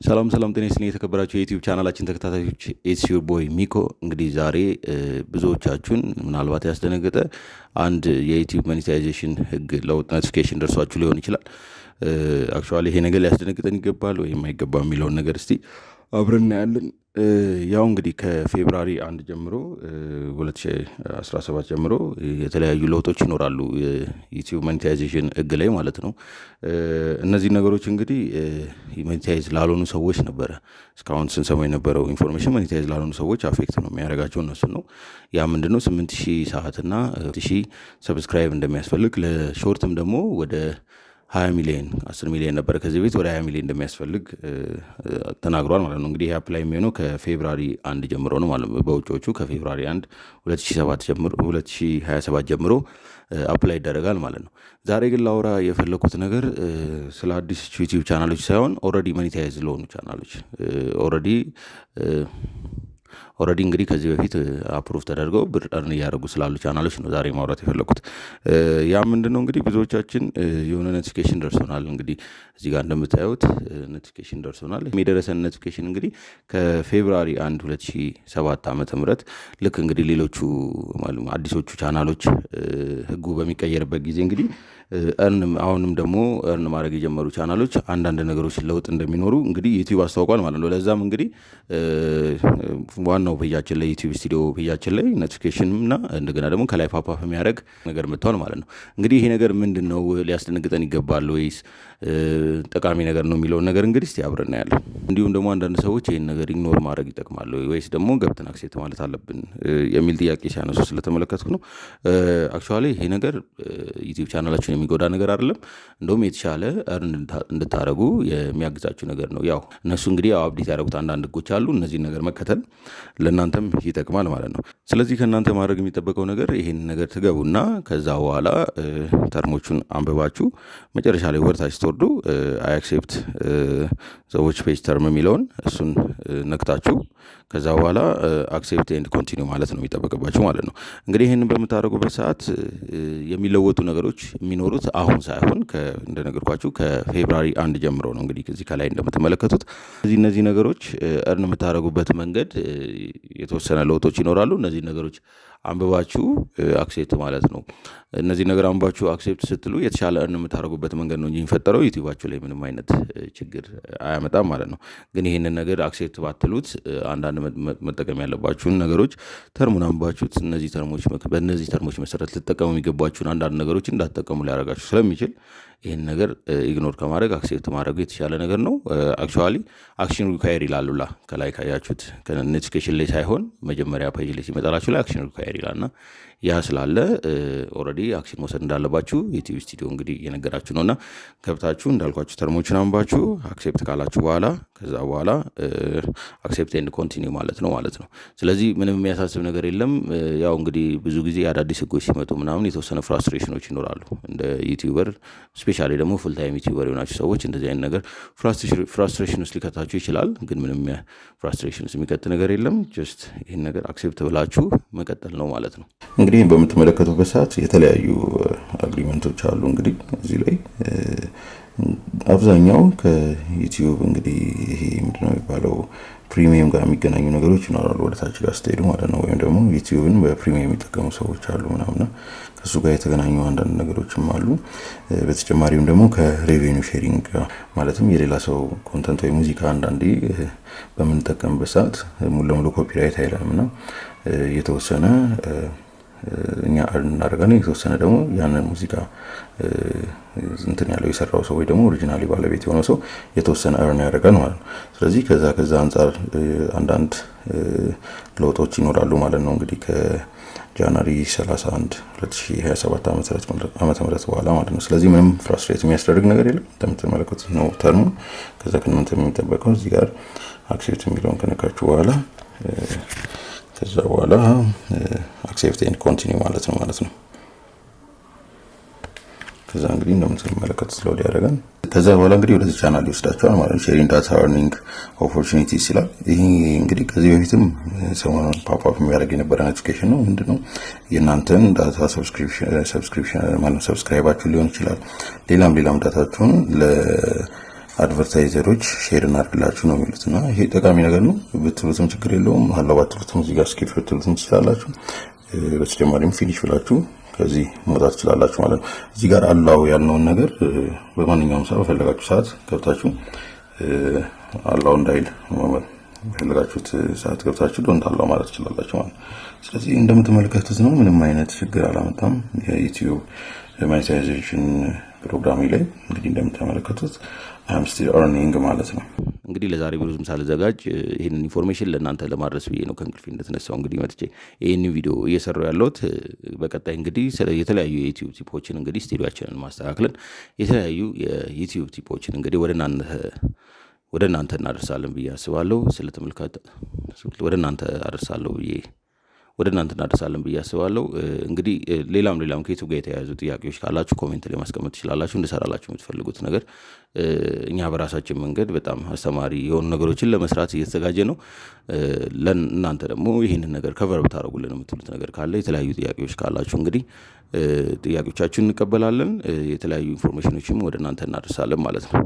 ሰላም ጤና ይስጥልኝ የተከበራችሁ የዩቲዩብ ቻናላችን ተከታታዮች ኢትስ ዩር ቦይ ሚኮ። እንግዲህ ዛሬ ብዙዎቻችሁን ምናልባት ያስደነገጠ አንድ የዩቲዩብ ሞኔታይዜሽን ህግ ለውጥ ኖቲፊኬሽን ደርሷችሁ ሊሆን ይችላል። አክቹዋሊ ይሄ ነገር ሊያስደነግጠን ይገባል ወይም አይገባም የሚለውን ነገር እስቲ አብረን እናያለን። ያው እንግዲህ ከፌብራሪ 1 ጀምሮ 2017 ጀምሮ የተለያዩ ለውጦች ይኖራሉ ዩቲዩብ ሞኔታይዜሽን ህግ ላይ ማለት ነው። እነዚህ ነገሮች እንግዲህ ሞኔታይዝ ላልሆኑ ሰዎች ነበረ እስካሁን ስንሰማ የነበረው ኢንፎርሜሽን። ሞኔታይዝ ላልሆኑ ሰዎች አፌክት ነው የሚያደርጋቸው እነሱን ነው። ያ ምንድነው 8000 ሰዓትና 1000 ሰብስክራይብ እንደሚያስፈልግ፣ ለሾርትም ደግሞ ወደ 20 ሚሊዮን 10 ሚሊዮን ነበረ ከዚህ ቤት ወደ 20 ሚሊዮን እንደሚያስፈልግ ተናግሯል ማለት ነው። እንግዲህ ይህ አፕላይ የሚሆነው ከፌብራሪ 1 ጀምሮ ነው ማለት ነው። በውጮቹ ከፌብራሪ 1 2027 ጀምሮ አፕላይ ይደረጋል ማለት ነው። ዛሬ ግን ላውራ የፈለኩት ነገር ስለ አዲስ ዩቲዩብ ቻናሎች ሳይሆን ኦልሬዲ ሞኔታይዝ ለሆኑ ቻናሎች ኦልሬዲ እንግዲህ ከዚህ በፊት አፕሩቭ ተደርገው ብር እርን እያደረጉ ስላሉ ቻናሎች ነው ዛሬ ማውራት የፈለኩት። ያ ምንድነው እንግዲህ ብዙዎቻችን የሆነ ኖቲፊኬሽን ደርሶናል። እንግዲህ እዚህ ጋር እንደምታዩት ኖቲፊኬሽን ደርሶናል። የደረሰን ኖቲፊኬሽን እንግዲህ ከፌብራሪ 1 2007 ዓ.ም ልክ እንግዲህ ሌሎቹ አዲሶቹ ቻናሎች ህጉ በሚቀየርበት ጊዜ እንግዲህ አሁንም ደግሞ እርን ማድረግ የጀመሩ ቻናሎች አንዳንድ ነገሮች ለውጥ እንደሚኖሩ እንግዲህ ዩቲዩብ አስታውቋል ማለት ነው። ለዛም እንግዲህ ዋናው ፔጃችን ላይ ዩቲዩብ ስቱዲዮ ፔጃችን ላይ ኖቲፊኬሽን እና እንደገና ደግሞ ከላይ ፓፕ የሚያደርግ ነገር መጥቷል ማለት ነው። እንግዲህ ይሄ ነገር ምንድነው? ሊያስደነግጠን ይገባል ወይስ ጠቃሚ ነገር ነው የሚለውን ነገር እንግዲህ እስቲ አብረን እናያለን። እንዲሁም ደግሞ አንዳንድ ሰዎች ይሄን ነገር ኢግኖር ማድረግ ይጠቅማል ወይስ ደግሞ ገብተን አክሴፕት ማለት አለብን የሚል ጥያቄ ሲያነሱ ስለተመለከትኩ ነው። አክቹዋሊ ይሄ ነገር ዩቲዩብ ቻናላችሁን የሚጎዳ ነገር አይደለም። እንደውም የተሻለ እርን እንድታደርጉ የሚያግዛችሁ ነገር ነው። ያው እነሱ እንግዲህ አፕዴት ያደረጉት አንዳንድ ህጎች አሉ። እነዚህን ነገር መከተል ለእናንተም ይጠቅማል ማለት ነው። ስለዚህ ከእናንተ ማድረግ የሚጠበቀው ነገር ይሄን ነገር ትገቡና ከዛ በኋላ ተርሞቹን አንብባችሁ መጨረሻ ላይ ወርታች ስትወርዱ አይ አክሴፕት ሰዎች ፔጅ ተርም የሚለውን እሱን ነክታችሁ ከዛ በኋላ አክሴፕት ኤንድ ኮንቲኒው ማለት ነው የሚጠበቅባችሁ ማለት ነው። እንግዲህ ይህንን በምታደርጉበት ሰዓት የሚለወጡ ነገሮች የሚኖሩት አሁን ሳይሆን እንደነገርኳችሁ ከፌብራሪ 1 ጀምሮ ነው። እንግዲህ ከዚህ ከላይ እንደምትመለከቱት እነዚህ ነገሮች እርን የምታደርጉበት መንገድ የተወሰነ ለውጦች ይኖራሉ። እነዚህ ነገሮች አንብባችሁ አክሴፕት ማለት ነው። እነዚህ ነገር አንብባችሁ አክሴፕት ስትሉ የተሻለ እርን የምታደርጉበት መንገድ ነው እንጂ የሚፈጠረው ዩቲዩባችሁ ላይ ምንም አይነት ችግር አያመጣም ማለት ነው። ግን ይህንን ነገር አክሴፕት ባትሉት አንዳንድ መጠቀም ያለባችሁን ነገሮች ተርሙን አንብባችሁት በእነዚህ ተርሞች መሰረት ልትጠቀሙ የሚገባችሁን አንዳንድ ነገሮች እንዳትጠቀሙ ሊያደርጋችሁ ስለሚችል ይህን ነገር ኢግኖር ከማድረግ አክሴፕት ማድረጉ የተሻለ ነገር ነው። አክቹዋሊ አክሽን ሪኳየር ይላሉላ ከላይ ካያችሁት ከኖቲፊኬሽን ላይ ሳይሆን መጀመሪያ ፔጅ ላይ ሲመጣላችሁ ላይ አክሽን ሪኳየር ይላልና ያ ስላለ ኦልሬዲ አክሽን መውሰድ እንዳለባችሁ ዩቲዩብ ስቱዲዮ እንግዲህ እየነገራችሁ ነውና ገብታችሁ እንዳልኳችሁ ተርሞችን አንባችሁ አክሴፕት ካላችሁ በኋላ ከዛ በኋላ አክሴፕት ኤንድ ኮንቲኒው ማለት ነው። ስለዚህ ምንም የሚያሳስብ ነገር የለም። ያው እንግዲህ ብዙ ጊዜ አዳዲስ ህጎች ሲመጡ ምናምን የተወሰነ ፍራስትሬሽኖች ይኖራሉ። እንደ ዩቲዩበር ስፔሻሊ ደግሞ ፉል ታይም ዩቲዩበር የሆናችሁ ሰዎች እንደዚህ አይነት ነገር ፍራስትሬሽን ውስጥ ሊከታችሁ ይችላል። ግን ምንም ፍራስትሬሽን ውስጥ የሚከት ነገር የለም። ጀስት ይህን ነገር አክሴፕት ብላችሁ መቀጠል ነው ማለት ነው። እንግዲህ በምትመለከቱበት ሰዓት የተለያዩ አግሪመንቶች አሉ። እንግዲህ እዚህ ላይ አብዛኛው ከዩቲዩብ እንግዲህ ይሄ ምንድነው የሚባለው ፕሪሚየም ጋር የሚገናኙ ነገሮች ይኖራሉ ወደታች ጋር ስትሄዱ ማለት ነው። ወይም ደግሞ ዩቲዩብን በፕሪሚየም የሚጠቀሙ ሰዎች አሉ ምናምና ከሱ ጋር የተገናኙ አንዳንድ ነገሮችም አሉ። በተጨማሪም ደግሞ ከሬቬኒው ሼሪንግ ማለትም የሌላ ሰው ኮንተንት ወይ ሙዚቃ አንዳንዴ በምንጠቀምበት ሰዓት ሙሉ ለሙሉ ኮፒራይት አይለንም እና የተወሰነ እኛ እርን እናደርጋለን፣ የተወሰነ ደግሞ ያንን ሙዚቃ እንትን ያለው የሰራው ሰው ወይ ደግሞ ኦሪጂናሊ ባለቤት የሆነው ሰው የተወሰነ እርን ያደርጋል ማለት ነው። ስለዚህ ከዛ አንጻር አንዳንድ ለውጦች ይኖራሉ ማለት ነው። እንግዲህ ከጃንዋሪ 31 2027 ዓመተ ምህረት በኋላ ማለት ነው። ስለዚህ ምንም ፍራስትሬት የሚያስደርግ ነገር የለም። እንደምትመለከቱት ነው ተርሙ። ከዛ ከእናንተ የሚጠበቀው እዚህ ጋር አክሴፕት የሚለውን ከነካችሁ በኋላ ከዛ በኋላ አክሴፕት ኤንድ ኮንቲኒው ማለት ነው። ከዛ እንግዲህ እንደምትመለከቱት ሎድ ያደርጋል። ከዛ በኋላ እንግዲህ ወደዚህ ቻናል ይወስዳቸዋል ማለት ነው። ሼሪንግ ዳታ እርኒንግ ኦፖርቹኒቲስ ይላል። ይሄ እንግዲህ ከዚህ በፊትም ሰሞኑን ፓፕ የሚያደርግ የነበረ ኖቲፊኬሽን ነው። ምንድነው የእናንተን ዳታ ሰብስክሪፕሽን ማለት ሰብስክራይባችሁ ሊሆን ይችላል። ሌላም ዳታችሁን አድቨርታይዘሮች ሼር እናድርግላችሁ ነው የሚሉት እና ይሄ ጠቃሚ ነገር ነው ብትሉትም ችግር የለውም። አላው ባትሉትም እዚህ ጋር ስኪፕ ብትሉትም ትችላላችሁ። በተጨማሪም ፊኒሽ ብላችሁ ከዚህ መውጣት ትችላላችሁ ማለት ነው። እዚህ ጋር አላው ያልነውን ነገር በማንኛውም ሰዓት በፈለጋችሁ ሰዓት ገብታችሁ አላው እንዳይል በፈለጋችሁት ሰዓት ገብታችሁ ዶንት አላው ማለት ትችላላችሁ ማለት ነው። ስለዚህ እንደምትመለከቱት ነው ምንም አይነት ችግር አላመጣም። የዩቲዩብ ሞኔታይዜሽን ፕሮግራም ላይ እንግዲህ እንደምትመለከቱት አም ስቲል earning ማለት ነው። እንግዲህ ለዛሬ ብዙም ሳልዘጋጅ ይሄንን ኢንፎርሜሽን ለእናንተ ለማድረስ ብዬ ነው ከእንቅልፌ እንደተነሳው እንግዲህ መጥቼ ይሄንን ቪዲዮ እየሰራው ያለሁት። በቀጣይ እንግዲህ የተለያዩ የዩቲዩብ ቲፖችን እንግዲህ ስቱዲዮአችንን ማስተካከልን የተለያዩ የዩቲዩብ ቲፖችን እንግዲህ ወደ እናንተ እናደርሳለን ብዬ አስባለሁ። ወደ እናንተ እናደርሳለን ብዬ አስባለሁ። እንግዲህ ሌላም ከዩቲዩብ ጋር የተያያዙ ጥያቄዎች ካላችሁ ኮሜንት ላይ ማስቀመጥ ትችላላችሁ። እንድሰራላችሁ የምትፈልጉት ነገር እኛ በራሳችን መንገድ በጣም አስተማሪ የሆኑ ነገሮችን ለመስራት እየተዘጋጀ ነው። ለእናንተ ደግሞ ይህንን ነገር ከቨር ብታደርጉልን የምትሉት ነገር ካለ የተለያዩ ጥያቄዎች ካላችሁ እንግዲህ ጥያቄዎቻችሁን እንቀበላለን። የተለያዩ ኢንፎርሜሽኖችም ወደ እናንተ እናደርሳለን ማለት ነው።